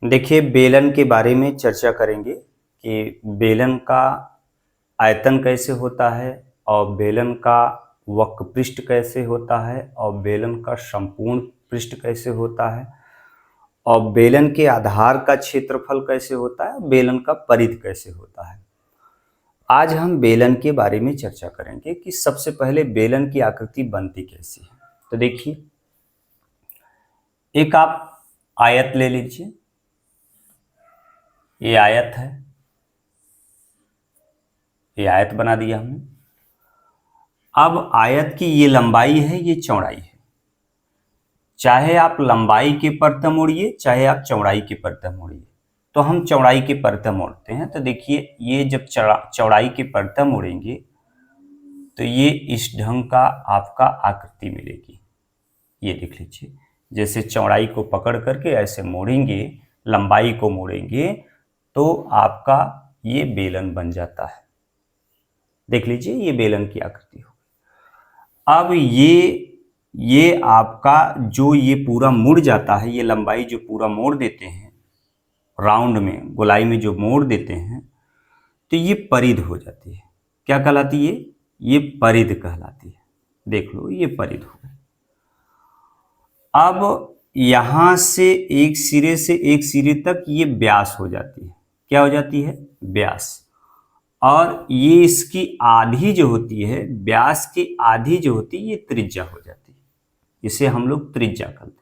देखिए, बेलन के बारे में चर्चा करेंगे कि बेलन का आयतन कैसे होता है और बेलन का वक्र पृष्ठ कैसे होता है और बेलन का संपूर्ण पृष्ठ कैसे होता है और बेलन के आधार का क्षेत्रफल कैसे होता है, बेलन का परिध कैसे होता है। आज हम बेलन के बारे में चर्चा करेंगे कि सबसे पहले बेलन की आकृति बनती कैसी है। तो देखिए, एक आप आयत ले लीजिए, ये आयत है, ये आयत बना दिया हमने। अब आयत की ये लंबाई है, ये चौड़ाई है। चाहे आप लंबाई के परतम मोड़िए, चाहे आप चौड़ाई के परतम मोड़िए। तो हम चौड़ाई के परतम मोड़ते हैं। तो देखिए, ये जब चौड़ाई के परतम मोड़ेंगे तो ये इस ढंग का आपका आकृति मिलेगी। ये देख लीजिए, जैसे चौड़ाई को पकड़ करके ऐसे मोड़ेंगे, लंबाई को मोड़ेंगे तो आपका ये बेलन बन जाता है। देख लीजिए, ये बेलन की आकृति हो। अब ये आपका जो ये पूरा मुड़ जाता है, ये लंबाई जो पूरा मोड़ देते हैं राउंड में, गोलाई में जो मोड़ देते हैं, तो ये परिध हो जाती है। क्या कहलाती है? ये परिध कहलाती है। देख लो, ये परिध हो गई। अब यहां से एक सिरे से एक सिरे तक ये व्यास हो जाती है। क्या हो जाती है? व्यास। और ये इसकी आधी जो होती है, व्यास की आधी जो होती है, ये त्रिज्या हो जाती है। इसे हम लोग त्रिज्या कहते हैं।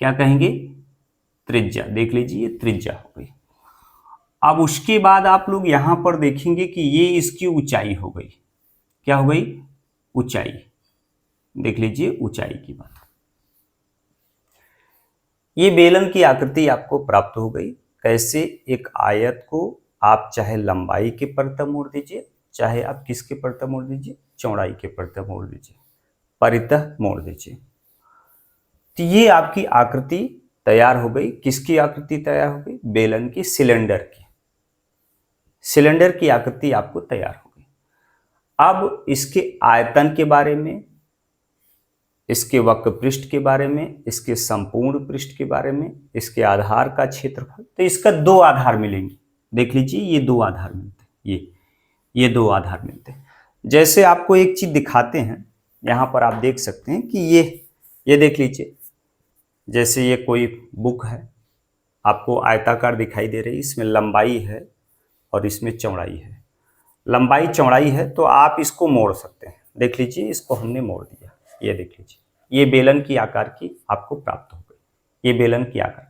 क्या कहेंगे? त्रिज्या। देख लीजिए, ये त्रिज्या हो गई। अब उसके बाद आप लोग यहां पर देखेंगे कि ये इसकी ऊंचाई हो गई। क्या हो गई? ऊंचाई। देख लीजिए, ऊंचाई की बात। ये बेलन की आकृति आपको प्राप्त हो गई। कैसे? एक आयत को आप चाहे लंबाई के परतम मोड़ दीजिए, चाहे आप किसके परतम मोड़ दीजिए, चौड़ाई के परतम मोड़ दीजिए, परितः मोड़ दीजिए। तो ये आपकी आकृति तैयार हो गई। किसकी आकृति तैयार हो गई? बेलन की, सिलेंडर की। सिलेंडर की आकृति आपको तैयार हो गई। अब इसके आयतन के बारे में, इसके वक्र पृष्ठ के बारे में, इसके संपूर्ण पृष्ठ के बारे में, इसके आधार का क्षेत्रफल। तो इसका दो आधार मिलेंगे। देख लीजिए, ये दो आधार मिलते हैं। ये दो आधार मिलते हैं। जैसे आपको एक चीज दिखाते हैं, यहां पर आप देख सकते हैं कि ये देख लीजिए, जैसे ये कोई बुक है, आपको आयताकार दिखाई दे रही है। इसमें लंबाई है और इसमें चौड़ाई है। लंबाई चौड़ाई है तो आप इसको मोड़ सकते हैं। देख लीजिए, इसको हमने मोड़ दिया। ये देख लीजिए, ये बेलन की आकार की आपको प्राप्त हो गई। ये बेलन की आकार।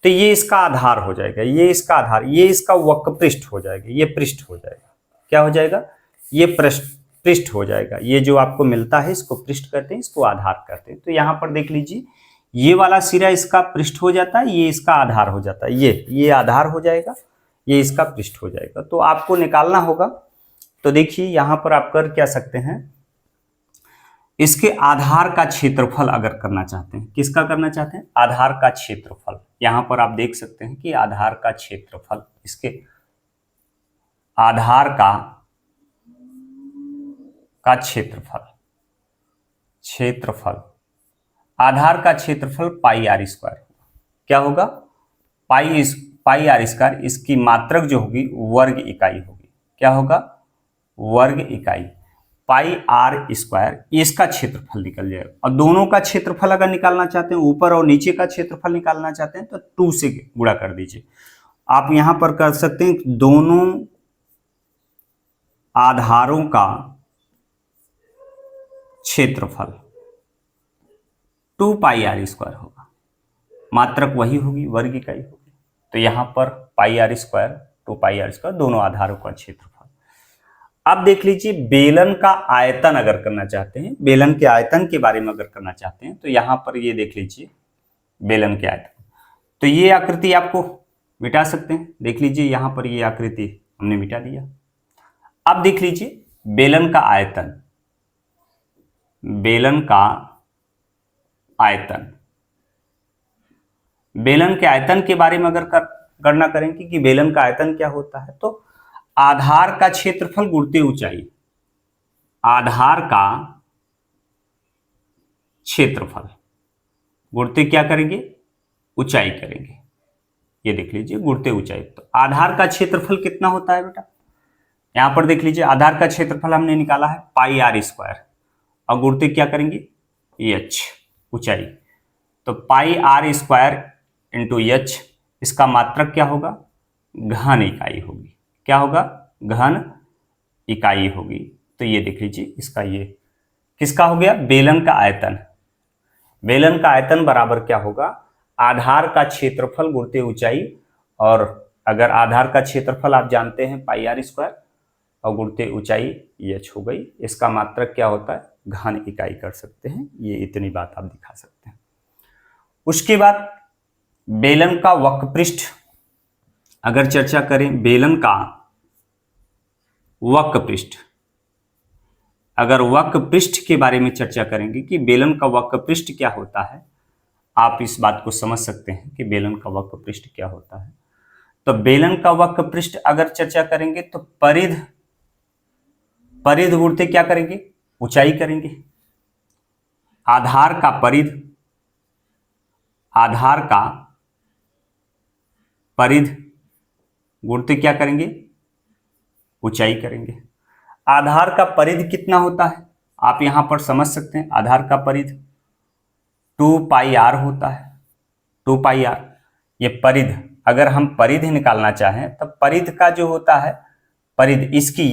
तो ये इसका आधार हो जाएगा, ये इसका आधार, ये इसका वक्र पृष्ठ हो जाएगा, ये पृष्ठ हो जाएगा। क्या हो जाएगा? ये पृष्ठ हो जाएगा। ये जो आपको मिलता है, इसको पृष्ठ कहते हैं, इसको आधार कहते हैं। तो यहां पर देख लीजिए, ये वाला सिरा इसका पृष्ठ हो जाता है, ये इसका आधार हो जाता है। ये आधार हो जाएगा, ये इसका पृष्ठ हो जाएगा। तो आपको निकालना होगा। तो देखिए, यहां पर आप कर क्या सकते हैं, इसके आधार का क्षेत्रफल अगर करना चाहते हैं, किसका करना चाहते हैं? आधार का क्षेत्रफल। यहां पर आप देख सकते हैं कि आधार का क्षेत्रफल, इसके आधार का क्षेत्रफल आधार का क्षेत्रफल पाई आर स्क्वायर होगा। क्या होगा? पाई आर स्क्वायर। इसकी मात्रक जो होगी वर्ग इकाई होगी। क्या होगा? वर्ग इकाई। पाई आर स्क्वायर, इसका क्षेत्रफल निकल जाएगा। और दोनों का क्षेत्रफल अगर निकालना चाहते हैं, ऊपर और नीचे का क्षेत्रफल निकालना चाहते हैं, तो 2 से गुणा कर दीजिए। आप यहां पर कर सकते हैं, दोनों आधारों का क्षेत्रफल 2 पाई आर स्क्वायर होगा। मात्रक वही होगी, वर्ग इकाई होगी। तो यहां पर pi R square, 2 pi R square, दोनों आधारों का क्षेत्रफल। अब देख लीजिए, बेलन का आयतन अगर करना चाहते हैं, बेलन के आयतन के बारे में अगर करना चाहते हैं, तो यहां पर ये देख लीजिए, बेलन के आयतन। तो ये आकृति आपको मिटा सकते हैं। देख लीजिए, यहां पर ये आकृति हमने मिटा दिया। अब देख लीजिए, बेलन का आयतन, बेलन का आयतन, बेलन के आयतन के बारे में अगर गणना करेंगे कि बेलन का आयतन क्या होता है, तो आधार का क्षेत्रफल गुणते ऊंचाई, आधार का क्षेत्रफल गुणते क्या करेंगे? ऊंचाई करेंगे। ये देख लीजिए गुणते ऊंचाई। तो आधार का क्षेत्रफल कितना होता है बेटा, यहां पर देख लीजिए आधार का क्षेत्रफल हमने निकाला है पाई आर स्क्वायर, और गुणते क्या करेंगे एच ऊंचाई। तो पाई आर स्क्वायर इंटू एच, इसका मात्रक क्या होगा, घन इकाई होगी। क्या होगा, घन इकाई होगी। तो ये देख लीजिए इसका ये किसका हो गया, बेलन का आयतन। बेलन का आयतन बराबर क्या होगा, आधार का क्षेत्रफल गुणते ऊंचाई, और अगर आधार का क्षेत्रफल आप जानते हैं पाई आर स्क्वायर और गुणते ऊंचाई एच हो गई। इसका मात्रक क्या होता है, घन इकाई कर सकते हैं। ये इतनी बात आप दिखा सकते हैं। उसके बाद बेलन का वक्रपृष्ठ अगर चर्चा करें, बेलन का वक्रपृष्ठ, अगर वक्रपृष्ठ के बारे में चर्चा करेंगे कि बेलन का वक्रपृष्ठ क्या होता है, आप इस बात को समझ सकते हैं कि बेलन का वक्रपृष्ठ क्या होता है। तो बेलन का वक्रपृष्ठ अगर चर्चा करेंगे तो परिध गुणते क्या करेंगे, ऊंचाई करेंगे। आधार का परिध गुणते क्या करेंगे, ऊंचाई करेंगे। आधार का परिध कितना होता है, आप यहां पर समझ सकते हैं। आधार का परिध 2 पाई आर होता है, 2 पाई आर। ये परिध, अगर हम परिध निकालना चाहें तब परिध का जो होता है, परिध इसकी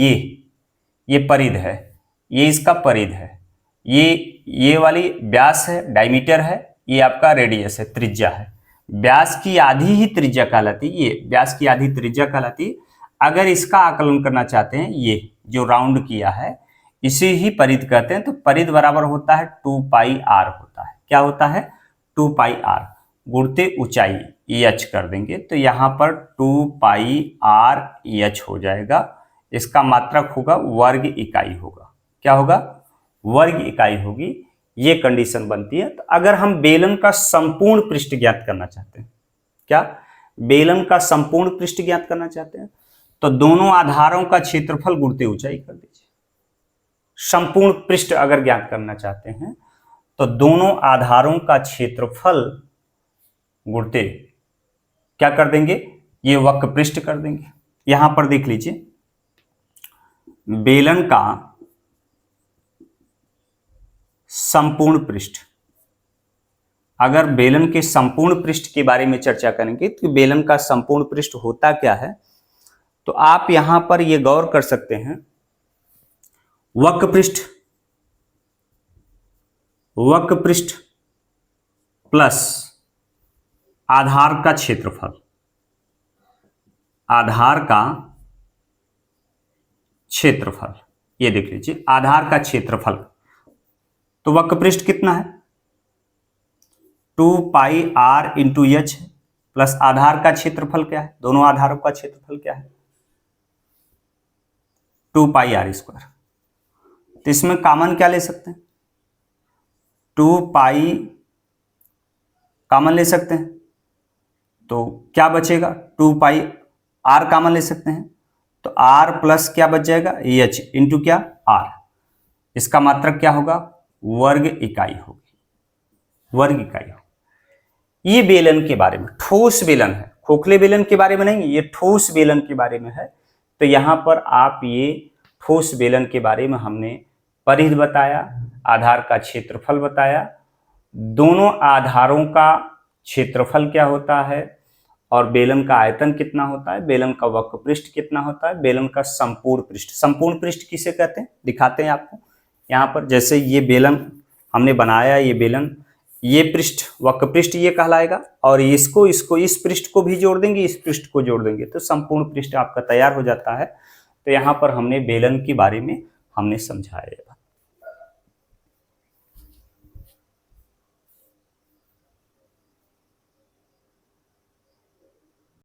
ये परिध है, ये इसका परिध है, ये वाली व्यास है, डायमीटर है, ये आपका रेडियस है, त्रिज्या है। व्यास की आधी ही त्रिज्या कहलाती है, ये व्यास की आधी त्रिज्या कहलाती है। अगर इसका आकलन करना चाहते हैं, ये जो राउंड किया है इसे ही परिध कहते हैं। तो परिध बराबर होता है 2 पाई आर होता है। क्या होता है, 2 पाई आर गुणते ऊंचाई एच कर देंगे। तो यहां पर 2 पाई आर एच हो जाएगा। इसका मात्रक होगा वर्ग इकाई होगा। क्या होगा, वर्ग इकाई होगी। ये कंडीशन बनती है। तो अगर हम बेलन का संपूर्ण पृष्ठ ज्ञात करना चाहते हैं, क्या बेलन का संपूर्ण पृष्ठ ज्ञात करना चाहते हैं, तो दोनों आधारों का क्षेत्रफल गुणते ऊंचाई कर दीजिए। संपूर्ण पृष्ठ अगर ज्ञात करना चाहते हैं तो दोनों आधारों का क्षेत्रफल गुणते क्या कर देंगे, ये वक्रपृष्ठ कर देंगे। यहां पर देख लीजिए बेलन का संपूर्ण पृष्ठ, अगर बेलन के संपूर्ण पृष्ठ के बारे में चर्चा करेंगे तो बेलन का संपूर्ण पृष्ठ होता क्या है, तो आप यहां पर ये गौर कर सकते हैं। वक्रपृष्ठ प्लस आधार का क्षेत्रफल, आधार का क्षेत्रफल, ये देख लीजिए आधार का क्षेत्रफल। तो वक्रपृष्ठ कितना है, 2 pi are into H plus आधार का क्षेत्रफल क्या है, दोनों आधारों का क्षेत्रफल क्या है, 2 पाई आर स्क्वायर। तो इसमें कॉमन क्या ले सकते हैं, 2 पाई कॉमन ले सकते हैं। तो क्या बचेगा, 2 पाई आर कॉमन ले सकते हैं। तो आर प्लस क्या बच जाएगा, एच इंटू क्या आर। इसका मात्रक क्या होगा, वर्ग इकाई होगी, वर्ग इकाई होगी। ये बेलन के बारे में, ठोस बेलन है, खोखले बेलन के बारे में नहीं, ये ठोस बेलन के बारे में है। तो यहां पर आप ये ठोस बेलन के बारे में हमने परिध बताया, आधार का क्षेत्रफल बताया, दोनों आधारों का क्षेत्रफल क्या होता है, और बेलन का आयतन कितना होता है, बेलन का वक्रपृष्ठ कितना होता है, बेलन का संपूर्ण पृष्ठ। संपूर्ण पृष्ठ किसे कहते हैं, दिखाते हैं आपको यहाँ पर। जैसे ये बेलन हमने बनाया, ये बेलन, ये पृष्ठ वक्रपृष्ठ ये कहलाएगा, और इसको इस पृष्ठ को भी जोड़ देंगे, इस पृष्ठ को जोड़ देंगे, तो संपूर्ण पृष्ठ आपका तैयार हो जाता है। तो यहाँ पर हमने बेलन के बारे में हमने समझाया।